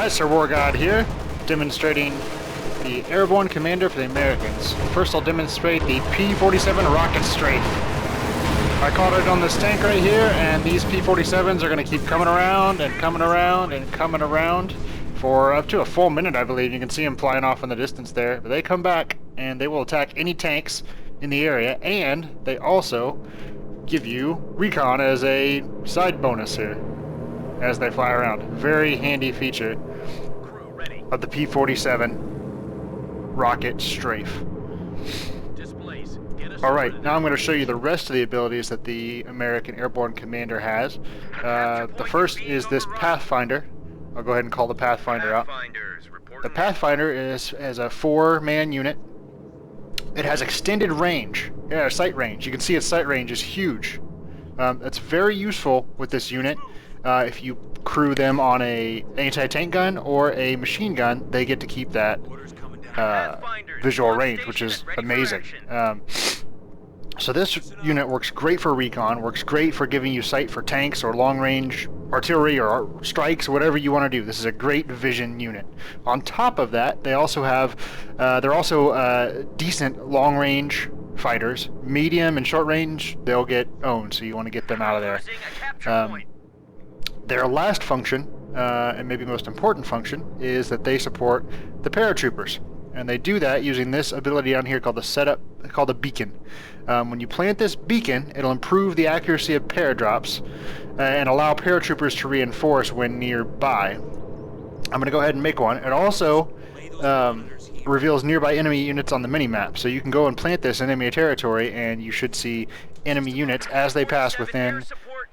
Alright, Sir War God here, demonstrating the Airborne Commander for the Americans. First I'll demonstrate the P-47 rocket strafe. I caught it on this tank right here, and these P-47s are going to keep coming around and coming around and coming around for up to a full minute, I believe. You can see them flying off in the distance there. But they come back, and they will attack any tanks in the area, and they also give you recon as a side bonus here as they fly around. Very handy feature of the P-47 rocket strafe. Alright, now I'm going to show you the rest of the abilities that the American Airborne Commander has. The first is this Pathfinder. I'll go ahead and call the Pathfinder out. The Pathfinder is a 4-man unit. It has extended range, sight range. You can see its sight range is huge. That's very useful with this unit. If you crew them on a anti-tank gun or a machine gun, they get to keep that visual range, which is amazing. So this unit works great for recon, works great for giving you sight for tanks or long-range artillery or strikes, whatever you want to do. This is a great vision unit. On top of that, they also have, they're also decent long-range fighters. Medium and short range, they'll get owned, so you want to get them out of there. Their last function, and maybe most important function, is that they support the paratroopers. And they do that using this ability down here called the beacon. When you plant this beacon, it'll improve the accuracy of paradrops and allow paratroopers to reinforce when nearby. I'm going to go ahead and make one. It also reveals nearby enemy units on the mini-map. So you can go and plant this in enemy territory, and you should see enemy units as they pass within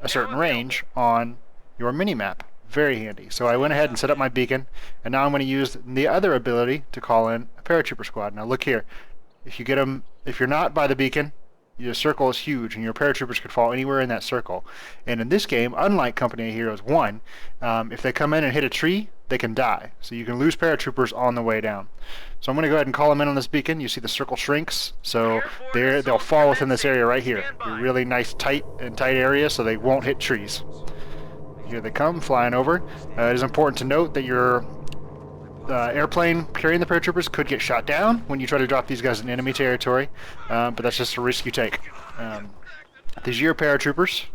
a certain range on your mini-map. Very handy. So I went ahead and set up my beacon, and now I'm going to use the other ability to call in a paratrooper squad. Now look here. If you get them, if you're not by the beacon, your circle is huge, and your paratroopers could fall anywhere in that circle. And in this game, unlike Company of Heroes 1, if they come in and hit a tree, they can die. So you can lose paratroopers on the way down. So I'm going to go ahead and call them in on this beacon. You see the circle shrinks, so they'll fall within this area right here. A really nice tight area, so they won't hit trees. Here they come, flying over. It is important to note that your airplane carrying the paratroopers could get shot down when you try to drop these guys in enemy territory, but that's just a risk you take. These are your paratroopers.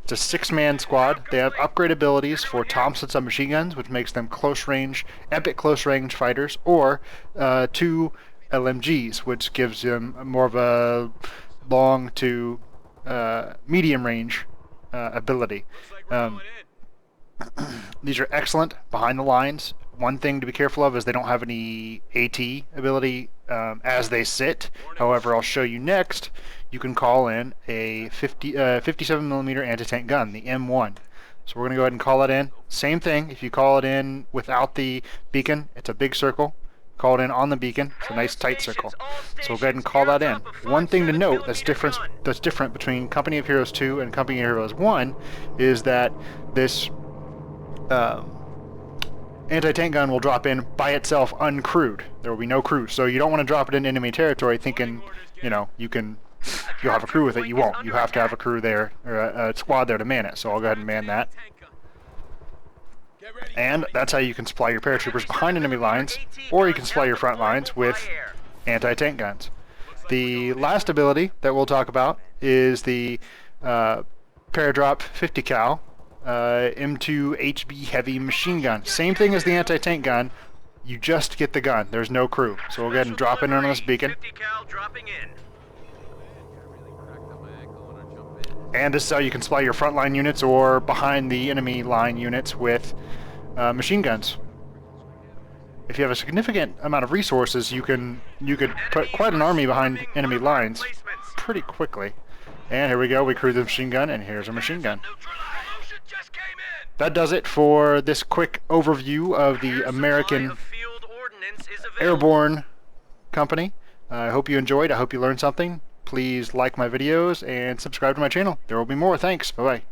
It's a 6-man squad. They have upgrade abilities for Thompson submachine guns, which makes them epic close-range fighters, or 2 LMGs, which gives them more of a long to medium-range ability. These are excellent behind the lines. One thing to be careful of is they don't have any AT ability as they sit. However, I'll show you next, you can call in a 57mm anti-tank gun, the M1. So we're going to go ahead and call it in. Same thing, if you call it in without the beacon, it's a big circle. Call it in on the beacon, it's a nice tight circle. So we'll go ahead and call that in. One thing to note that's different between Company of Heroes 2 and Company of Heroes 1 is that this anti-tank gun will drop in by itself uncrewed. There will be no crew. So you don't want to drop it in enemy territory thinking, you know, you'll have a crew with it. You won't. You have to have a crew there, or a squad there to man it. So I'll go ahead and man that. And that's how you can supply your paratroopers behind enemy lines, or you can supply your front lines with anti-tank guns. The last ability that we'll talk about is the Paradrop 50 cal M2 HB heavy machine gun. Same thing as the anti-tank gun, you just get the gun. There's no crew. So we'll go ahead and drop in on this beacon. And this is how you can supply your frontline units or behind the enemy line units with machine guns. If you have a significant amount of resources, you could put quite an army behind enemy lines pretty quickly. And here we go, we crew the machine gun, and here's a machine gun. That does it for this quick overview of the American Airborne Company. I hope you enjoyed, I hope you learned something. Please like my videos and subscribe to my channel. There will be more. Thanks. Bye-bye.